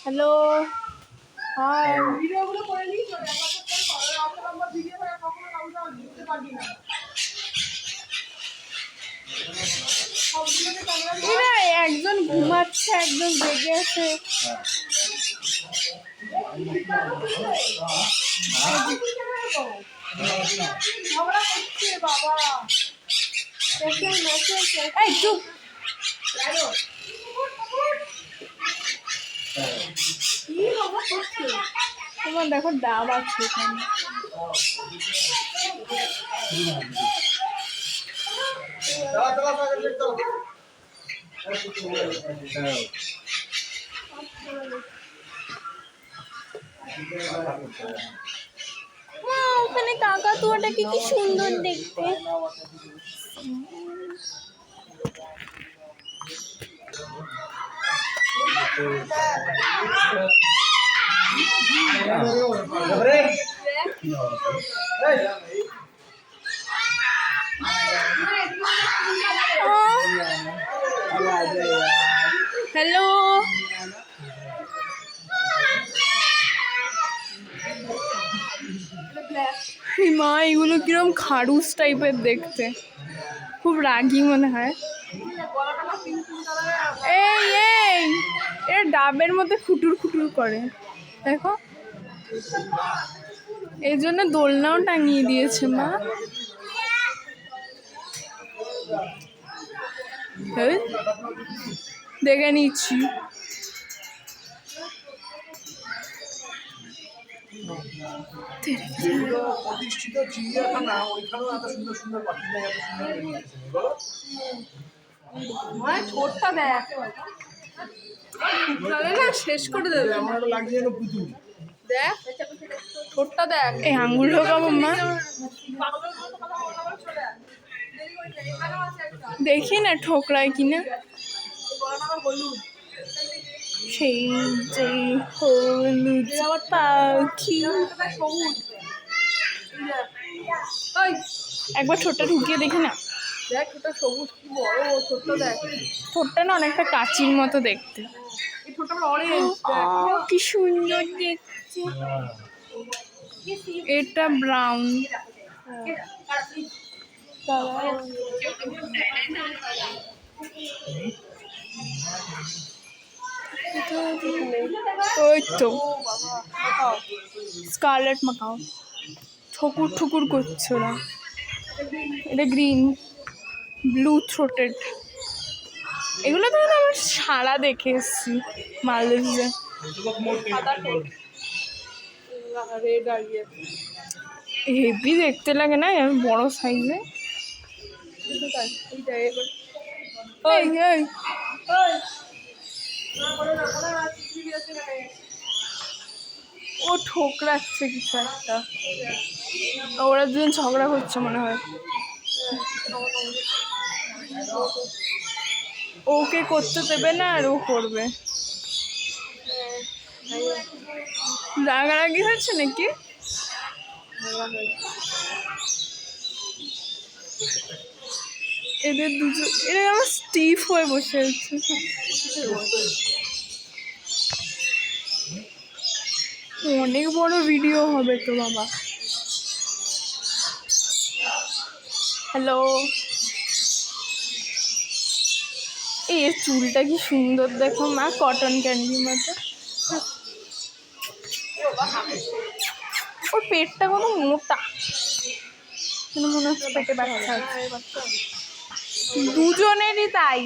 Hello, high. একজন ঘুমাচ্ছে, একজন জেগে আছে। এই চুপ। তোমার দেখো ডাব আছে এখানে। ওখানে কাকাতুয়াটাকে কি সুন্দর দেখতে। হ্যালো, মা এগুলো কিরম খারুস টাইপের দেখতে, খুব রাগি মনে হয়। এই এই এর ডাবের মধ্যে খুটুর খুটুর করে দেখো, এই জন্য দোলনাও টাঙিয়ে দিয়েছে মা। দেখে নিচ্ছি। প্রতিষ্ঠিত চিড়িয়াখানা, ওইখানেও এত সুন্দর সুন্দর পাখি এত সুন্দর। ঠোঁটটা দেখ না, শেষ করে দেবে। আমার লাগছে যেন পুতুল। দেখ ঠোঁটটা দেখ। এই আঙ্গুল ঢোকাবো মা, দেখি না ঠোকরায় কিনা। সেই যে হলুদ পাখি, একবার ঠোঁটটা ঢুকিয়ে দেখি না। দেখ ঠোঁটটা সবুজ, কি বড় ঠোঁটটা দেখ। ঠোঁটটা না অনেকটা কাচির মতো দেখতে। এই ঠোঁটটা অরেঞ্জ, কি সুন্দর দেখতে। এটা ব্রাউন। ওই তো স্কারলেট মাকাও, ঠুকুর ঠুকুর করছে ওরা। এটা গ্রিন, ব্লু থ্রোটেড। এগুলো তো আমরা সারা দেখে এসছি মালদ্বীপে। হেভি দেখতে লাগে না, বড় সাইজে। ও ঠোকরাচ্ছে কিছু একটা, ওরা দুজন ঝগড়া করছে মনে হয়। ওকে করতে দেবে না আর ও করবে। রাগারাগি হয়েছে নাকি? এদের দুজন, এরা আমার স্টিফ হয়ে বসে আছে। অনেক বড় ভিডিও হবে তো বাবা। হ্যালো, এই চুলটা কি সুন্দর দেখো মা, কটন ক্যান্ডির মতো। ওর পেটটা কত মোটা, মনে হচ্ছে পেটে বাচ্চা আছে। দুজনেরই তাই।